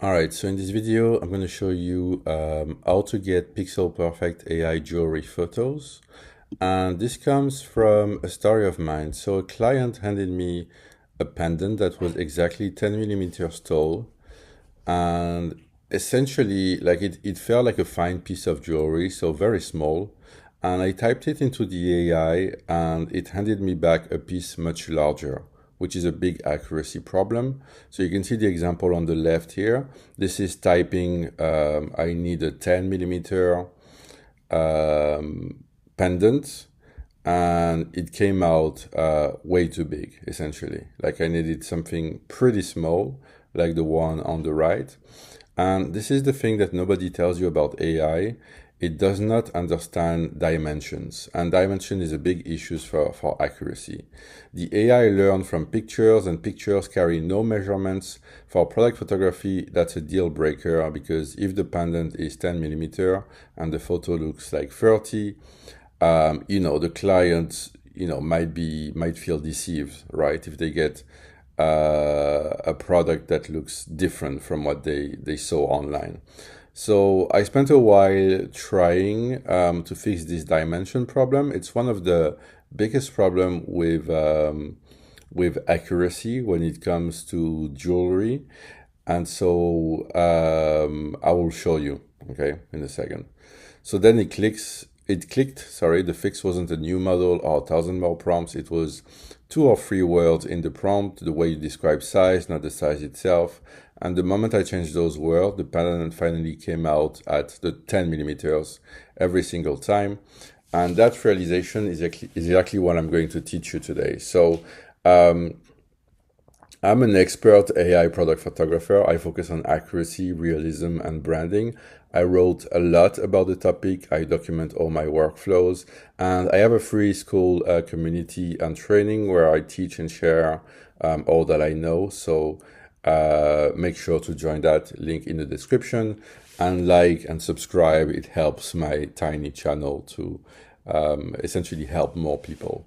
Alright, so in this video, I'm going to show you how to get pixel perfect AI jewelry photos. And this comes from a story of mine. So a client handed me a pendant that was exactly 10 millimeters tall. And essentially, like it felt like a fine piece of jewelry, so very small. And I typed it into the AI and it handed me back a piece much larger, which is a big accuracy problem. So you can see the example on the left here. This is typing, I need a 10 millimeter pendant, and it came out way too big, essentially. Like I needed something pretty small, like the one on the right. And this is the thing that nobody tells you about AI. It does not understand dimensions, and dimension is a big issue for accuracy. The AI learn from pictures, and pictures carry no measurements. For product photography, that's a deal breaker, because if the pendant is 10 millimeter and the photo looks like 30, the client, might feel deceived, right? If they get a product that looks different from what they saw online. So I spent a while trying to fix this dimension problem. It's one of the biggest problem with accuracy when it comes to jewelry. And so I will show you, okay, in a second. So then it clicked, sorry, the fix wasn't a new model or 1,000 more prompts. It was 2 or 3 words in the prompt, the way you describe size, not the size itself. And the moment I changed those words, the pendant finally came out at the 10 millimeters every single time. And that realization is exactly what I'm going to teach you today. So I'm an expert AI product photographer. I focus on accuracy, realism, and branding. I wrote a lot about the topic. I document all my workflows, and I have a free school community and training where I teach and share all that I know. So make sure to join that, link in the description, and like and subscribe. It helps my tiny channel to essentially help more people.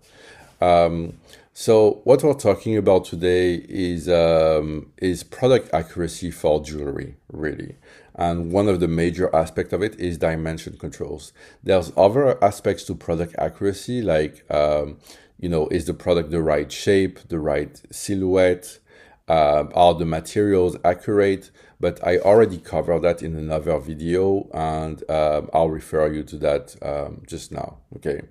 So what we're talking about today is product accuracy for jewelry, really. And one of the major aspects of it is dimension controls. There's other aspects to product accuracy, like, is the product the right shape, the right silhouette, are the materials accurate? But I already covered that in another video, and I'll refer you to that just now, okay?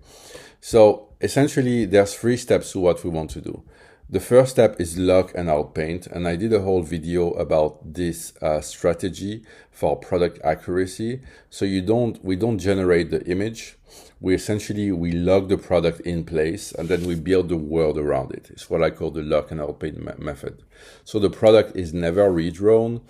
So essentially, there's 3 steps to what we want to do. The first step is lock and outpaint, and I did a whole video about this strategy for product accuracy. So we don't generate the image. We lock the product in place, and then we build the world around it. It's what I call the lock and outpaint method. So the product is never redrawn,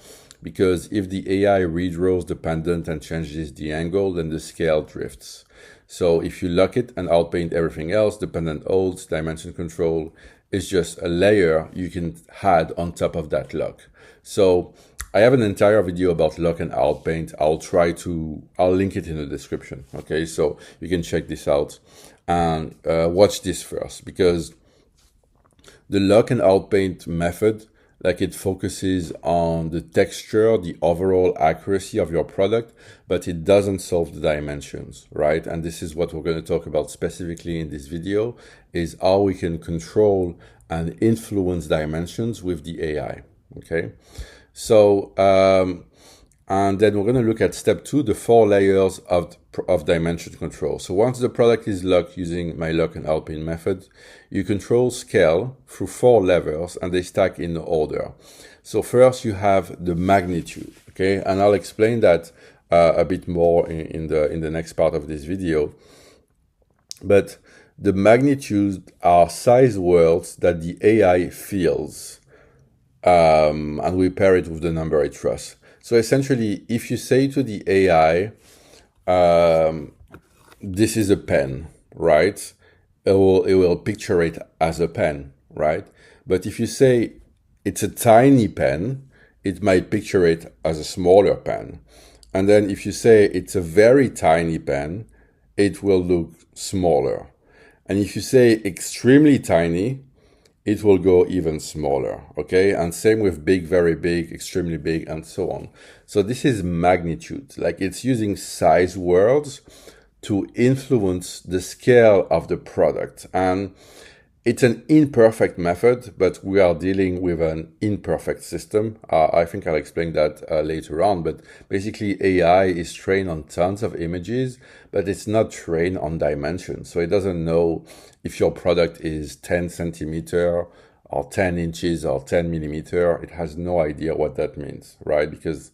because if the AI redraws the pendant and changes the angle, then the scale drifts. So if you lock it and outpaint everything else, the pendant holds, dimension control is just a layer you can add on top of that lock. So I have an entire video about lock and outpaint. I'll link it in the description. Okay, so you can check this out and watch this first, because the lock and outpaint method, like, it focuses on the texture, the overall accuracy of your product, but it doesn't solve the dimensions, right? And this is what we're going to talk about specifically in this video, is how we can control and influence dimensions with the AI, okay? So, and then we're going to look at step 2, the 4 layers of dimension control. So once the product is locked using my lock and outpaint method, you control scale through 4 levers, and they stack in order. So first you have the magnitude, okay? And I'll explain that a bit more in the next part of this video. But the magnitude are size words that the AI feels, and we pair it with the number it trusts. So essentially, if you say to the AI, this is a pen, right? It will picture it as a pen, right? But if you say it's a tiny pen, it might picture it as a smaller pen. And then if you say it's a very tiny pen, it will look smaller. And if you say extremely tiny, it will go even smaller, okay? And same with big, very big, extremely big, and so on. So this is magnitude, like it's using size words to influence the scale of the product. And it's an imperfect method, but we are dealing with an imperfect system. I think I'll explain that later on, but basically AI is trained on tons of images, but it's not trained on dimensions. So it doesn't know if your product is 10 centimeter or 10 inches or 10 millimeter. It has no idea what that means, right? Because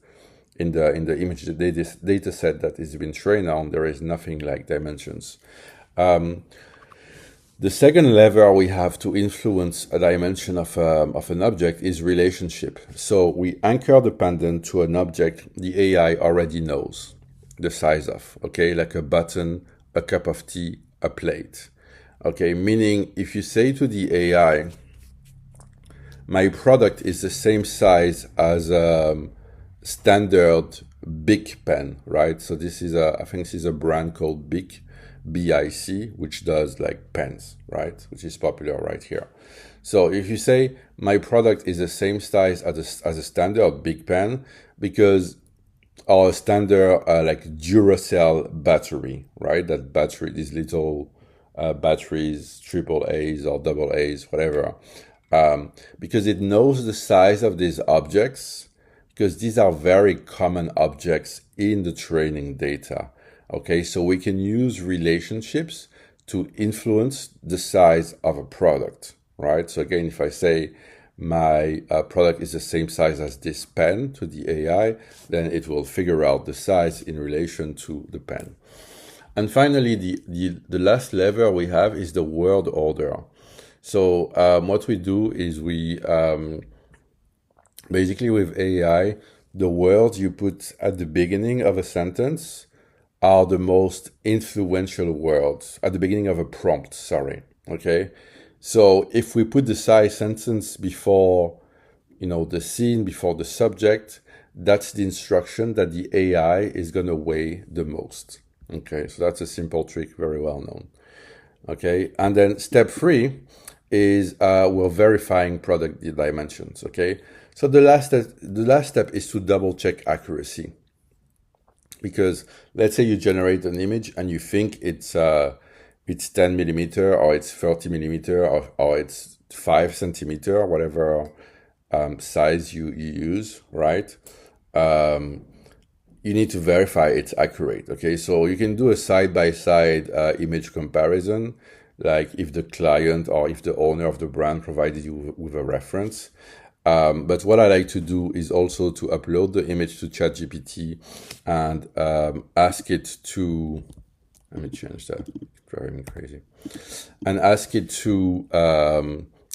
in the image data set that is been trained on, there is nothing like dimensions. The second lever we have to influence a dimension of an object is relationship. So we anchor the pendant to an object the AI already knows the size of, okay, like a button, a cup of tea, a plate. Okay, meaning if you say to the AI, my product is the same size as a standard Bic pen, right? So this is I think this is a brand called Bic. BIC, which does like pens, right? Which is popular right here. So if you say my product is the same size as a standard Bic pen, because our standard like Duracell battery, right? That battery, these little batteries, triple A's or double A's, whatever, because it knows the size of these objects, because these are very common objects in the training data. Okay, so we can use relationships to influence the size of a product, right? So again, if I say my product is the same size as this pen to the AI, then it will figure out the size in relation to the pen. And finally, the last lever we have is the word order. So what we do is we basically with AI, the words you put at the beginning of a sentence are the most influential words at the beginning of a prompt, sorry, okay? So if we put the size sentence before, the scene, before the subject, that's the instruction that the AI is gonna weigh the most, okay? So that's a simple trick, very well known, okay? And then step 3 is we're verifying product dimensions, okay? So the last step is to double check accuracy. Because let's say you generate an image and you think it's 10 millimeter or it's 30 millimeter or it's 5 centimeter, whatever size you use, right? You need to verify it's accurate, okay? So you can do a side-by-side image comparison, like if the client or if the owner of the brand provided you with a reference. But what I like to do is also to upload the image to ChatGPT and ask it to, let me change that, it's driving me crazy, and ask it to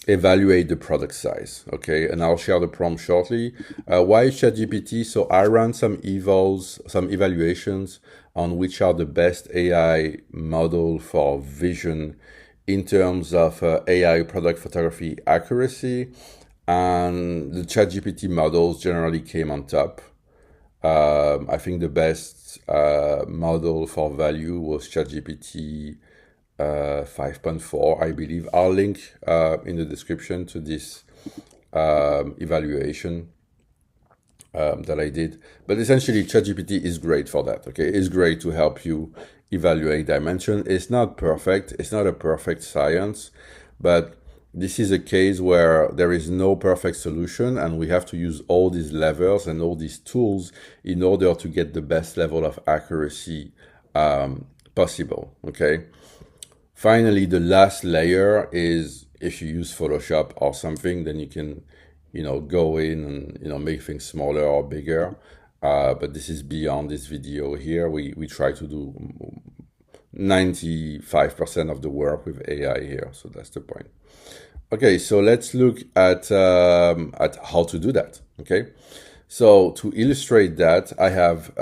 evaluate the product size, okay? And I'll share the prompt shortly. Why ChatGPT? So I ran some evaluations on which are the best AI model for vision in terms of AI product photography accuracy. And the ChatGPT models generally came on top. I think the best model for value was ChatGPT 5.4, I believe. I'll link in the description to this evaluation that I did. But essentially, ChatGPT is great for that, okay? It's great to help you evaluate dimension. It's not perfect. It's not a perfect science, but this is a case where there is no perfect solution and we have to use all these levers and all these tools in order to get the best level of accuracy possible, okay? Finally, the last layer is if you use Photoshop or something, then you can, go in and, make things smaller or bigger. But this is beyond this video here. We try to do 95% of the work with AI here. So that's the point. Okay, so let's look at how to do that, okay? So to illustrate that, I have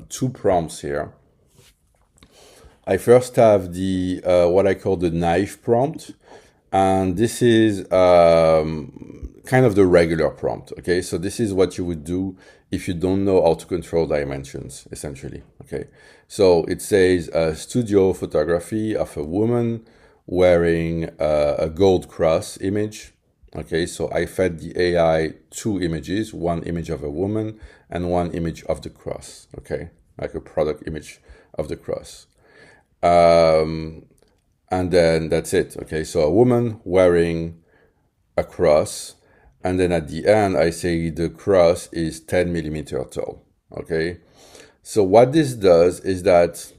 2 prompts here. I first have the what I call the knife prompt, and this is kind of the regular prompt, okay? So this is what you would do if you don't know how to control dimensions, essentially, okay? So it says studio photography of a woman wearing a gold cross image. Okay, so I fed the AI two images, one image of a woman and one image of the cross. Okay, like a product image of the cross. And then that's it. Okay, so a woman wearing a cross, and then at the end I say the cross is 10 millimeter tall. Okay, so what this does is that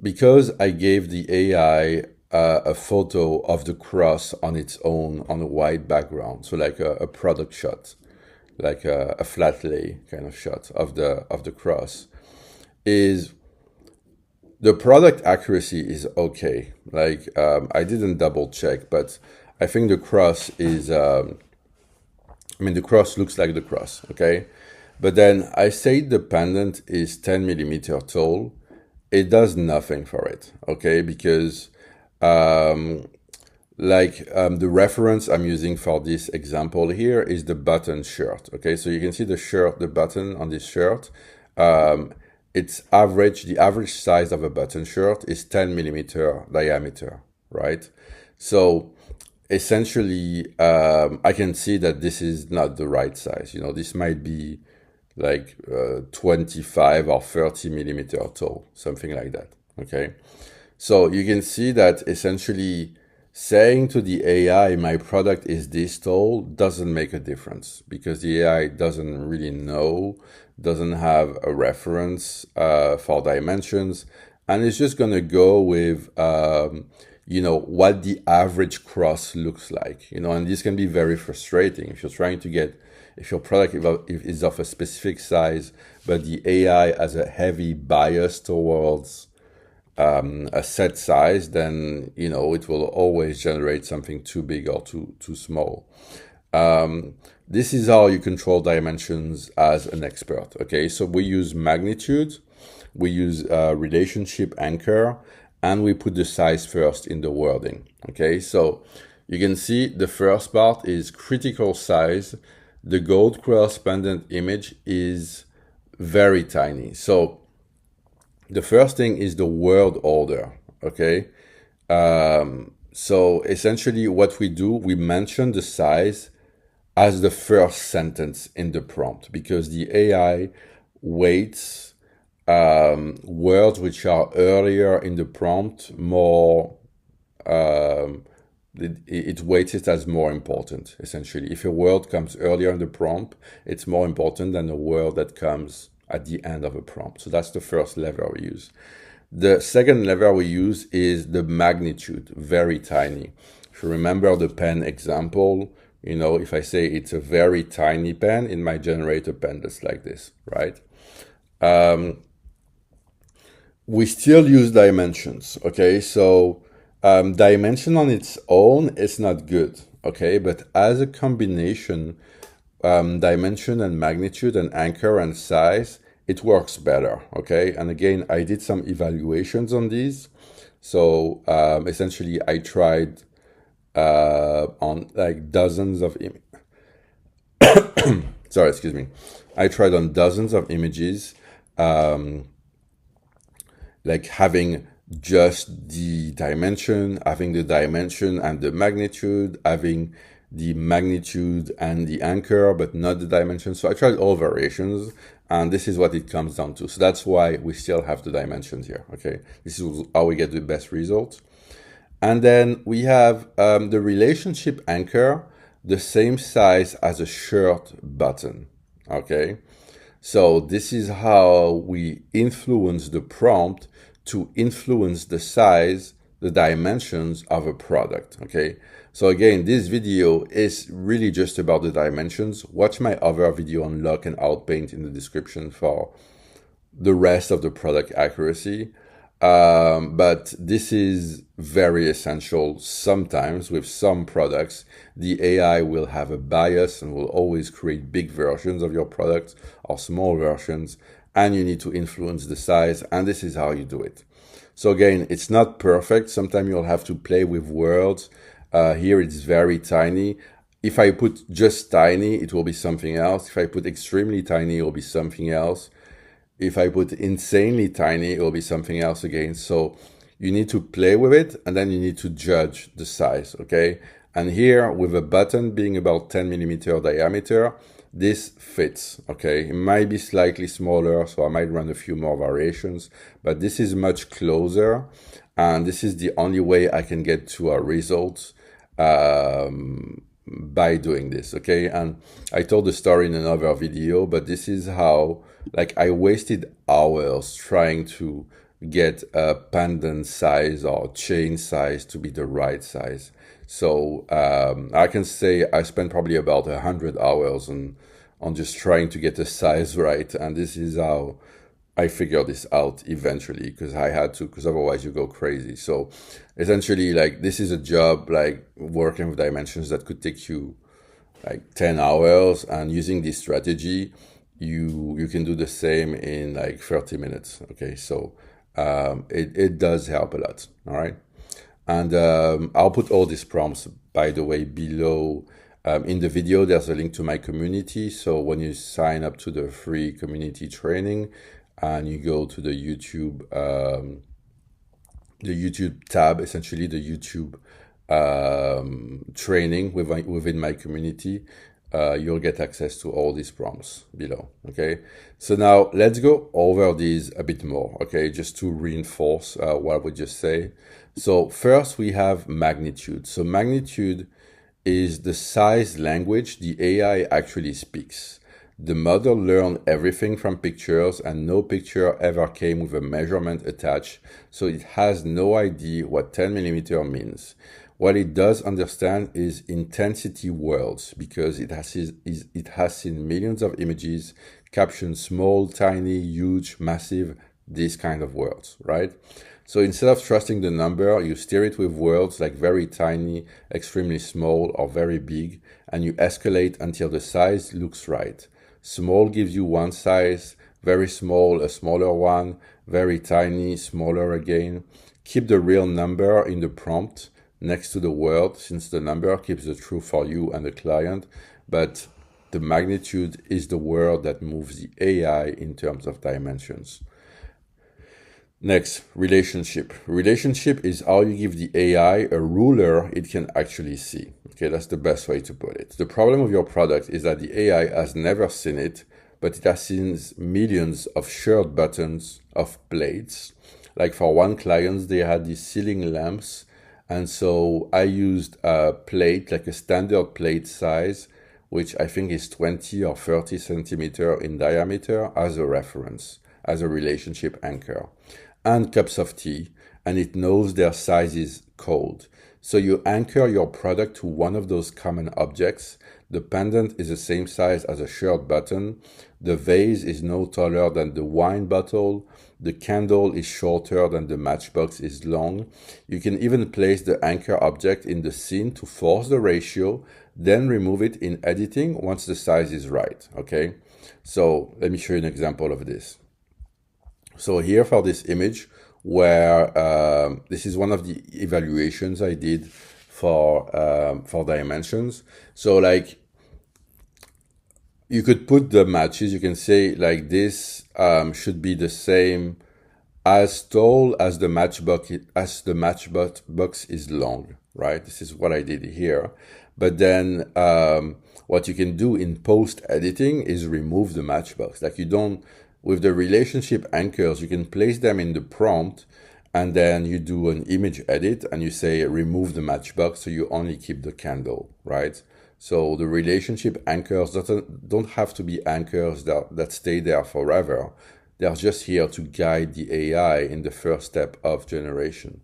because I gave the AI a photo of the cross on its own on a white background, so like a product shot, like a flat lay kind of shot of the cross, is the product accuracy is okay. Like I didn't double check, but I think the cross is. I mean, the cross looks like the cross, okay? But then I say the pendant is 10 millimeter tall. It does nothing for it, okay? Because the reference I'm using for this example here is the button shirt, okay? So you can see the shirt, the button on this shirt. It's average, the average size of a button shirt is 10 millimeter diameter, right? So essentially, I can see that this is not the right size. You know, this might be like 25 or 30 millimeter tall, something like that. Okay. So you can see that essentially saying to the AI, my product is this tall, doesn't make a difference because the AI doesn't really know, doesn't have a reference for dimensions, and it's just going to go with what the average cross looks like, and this can be very frustrating if you're trying to get, if your product is of a specific size, but the AI has a heavy bias towards a set size, then, it will always generate something too big or too small. This is how you control dimensions as an expert. Okay, so we use magnitude, we use relationship anchor, and we put the size first in the wording. Okay, so you can see the first part is critical size. The gold cross pendant image is very tiny. So the first thing is the word order. Okay, so essentially what we do, we mention the size as the first sentence in the prompt because the AI weights words which are earlier in the prompt more, it weights it as more important, essentially. If a word comes earlier in the prompt, it's more important than a word that comes at the end of a prompt. So that's the first lever we use. The second lever we use is the magnitude, very tiny. If you remember the pen example, if I say it's a very tiny pen, it might generate a pen that's like this, right? We still use dimensions, okay? So dimension on its own is not good, okay? But as a combination, dimension and magnitude and anchor and size, it works better, okay? And again, I did some evaluations on these. So essentially, I tried on like dozens of sorry, excuse me. I tried on dozens of images, like having just the dimension, having the dimension and the magnitude, having the magnitude and the anchor, but not the dimension. So I tried all variations, and this is what it comes down to. So that's why we still have the dimensions here, okay? This is how we get the best results. And then we have the relationship anchor, the same size as a shirt button, okay? So this is how we influence the prompt to influence the size, the dimensions of a product, okay? So again, this video is really just about the dimensions. Watch my other video on lock and outpaint in the description for the rest of the product accuracy. But this is very essential. Sometimes with some products, the AI will have a bias and will always create big versions of your product or small versions, and you need to influence the size, and this is how you do it. So again, it's not perfect. Sometimes you'll have to play with words. Here it's very tiny. If I put just tiny, it will be something else. If I put extremely tiny, it will be something else. If I put insanely tiny, it will be something else again. So you need to play with it, and then you need to judge the size, okay? And here, with a button being about 10 millimeter diameter, this fits, okay? It might be slightly smaller, so I might run a few more variations, but this is much closer, and this is the only way I can get to a result by doing this, okay? And I told the story in another video, but this is how, like, I wasted hours trying to get a pendant size or chain size to be the right size. So I can say I spent probably about 100 hours on just trying to get the size right, and this is how I figured this out eventually, because I had to, because otherwise you go crazy. So essentially, like, this is a job, like working with dimensions, that could take you like 10 hours, and using this strategy, you can do the same in like 30 minutes. Okay, so it does help a lot. All right. And I'll put all these prompts, by the way, below. In the video, there's a link to my community. So when you sign up to the free community training and you go to the YouTube tab, essentially the YouTube training within my community, you'll get access to all these prompts below. Okay, so now let's go over these a bit more, okay, just to reinforce what we just say. So first we have magnitude. So magnitude is the size language the AI actually speaks. The model learned everything from pictures, and no picture ever came with a measurement attached, so it has no idea what 10 millimeter means. What it does understand is intensity worlds, because it has seen millions of images, captioned small, tiny, huge, massive, these kind of worlds, right? So instead of trusting the number, you steer it with worlds like very tiny, extremely small, or very big, and you escalate until the size looks right. Small gives you one size, very small, a smaller one, very tiny, smaller again. Keep the real number in the prompt next to the word, since the number keeps the truth for you and the client, but the magnitude is the word that moves the AI in terms of dimensions. Next, relationship. Relationship is how you give the AI a ruler it can actually see. Okay, that's the best way to put it. The problem with your product is that the AI has never seen it, but it has seen millions of shirt buttons of plates. Like for one client, they had these ceiling lamps, and so I used a plate, like a standard plate size, which I think is 20 or 30 centimeter in diameter, as a reference, as a relationship anchor. And cups of tea, and it knows their sizes code. So you anchor your product to one of those common objects. The pendant is the same size as a shirt button. The vase is no taller than the wine bottle. The candle is shorter than the matchbox is long. You can even place the anchor object in the scene to force the ratio, then remove it in editing once the size is right, okay? So let me show you an example of this. So here for this image, where this is one of the evaluations I did for dimensions. So like, you could put the matches, you can say like this should be the same, as tall as the matchbox is long, right? This is what I did here. But then what you can do in post editing is remove the matchbox. Like, you don't, with the relationship anchors, you can place them in the prompt, and then you do an image edit and you say remove the matchbox, so you only keep the candle, right? So the relationship anchors don't have to be anchors that stay there forever. They're just here to guide the AI in the first step of generation.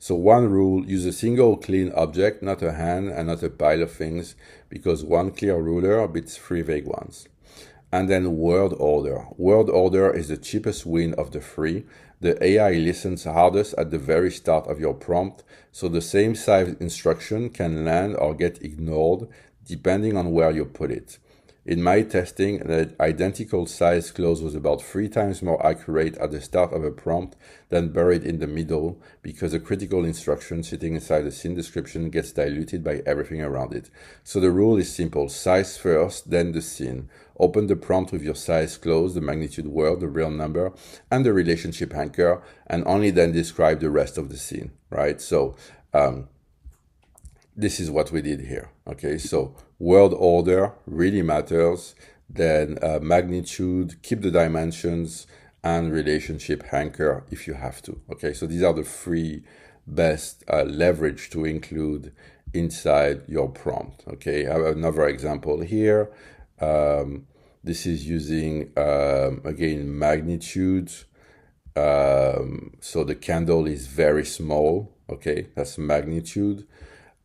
So one rule, use a single clean object, not a hand and not a pile of things, because one clear ruler beats 3 vague ones. And then word order. Word order is the cheapest win of the 3. The AI listens hardest at the very start of your prompt, so the same size instruction can land or get ignored depending on where you put it. In my testing, an identical size close was about 3 times more accurate at the start of a prompt than buried in the middle, because a critical instruction sitting inside the scene description gets diluted by everything around it. So the rule is simple: size first, then the scene. Open the prompt with your size close, the magnitude word, the real number, and the relationship anchor, and only then describe the rest of the scene, right? So this is what we did here. Okay, so word order really matters. Then magnitude, keep the dimensions, and relationship anchor if you have to. Okay, so these are the 3 best leverage to include inside your prompt. Okay, I have another example here. This is using again magnitude. So the candle is very small. Okay, that's magnitude.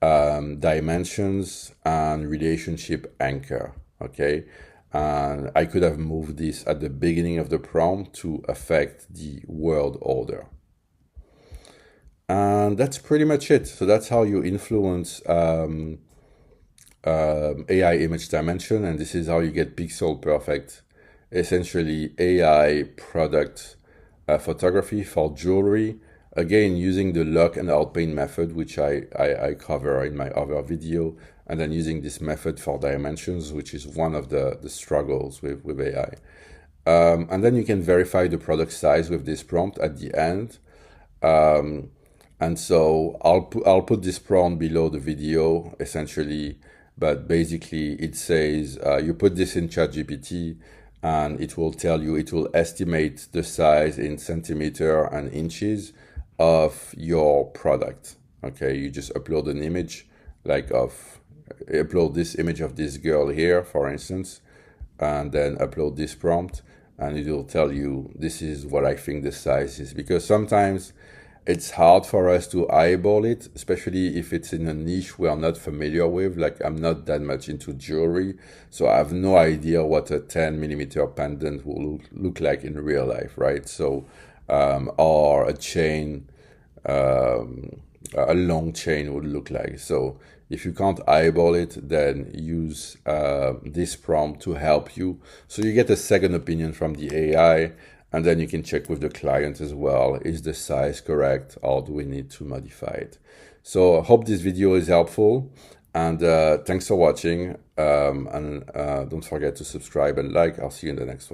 Dimensions and relationship anchor. Okay, and I could have moved this at the beginning of the prompt to affect the word order. And that's pretty much it. So that's how you influence AI image dimension, and this is how you get pixel perfect, essentially AI product photography for jewelry. Again, using the lock and outpaint method, which I cover in my other video, and then using this method for dimensions, which is one of the struggles with AI. And then you can verify the product size with this prompt at the end. And so I'll put this prompt below the video, essentially, but basically it says you put this in ChatGPT, and it will tell you, it will estimate the size in centimeter and inches of your product. Okay, you just upload an image, like upload this image of this girl here, for instance, and then upload this prompt, and it will tell you, this is what I think the size is. Because sometimes it's hard for us to eyeball it, especially if it's in a niche we are not familiar with. Like, I'm not that much into jewelry, so I have no idea what a 10mm pendant will look like in real life, right? So or a chain, a long chain would look like. So if you can't eyeball it, then use this prompt to help you, so you get a second opinion from the AI, and then you can check with the client as well, is the size correct, or do we need to modify it? So I hope this video is helpful, and thanks for watching, and don't forget to subscribe and like. I'll see you in the next one.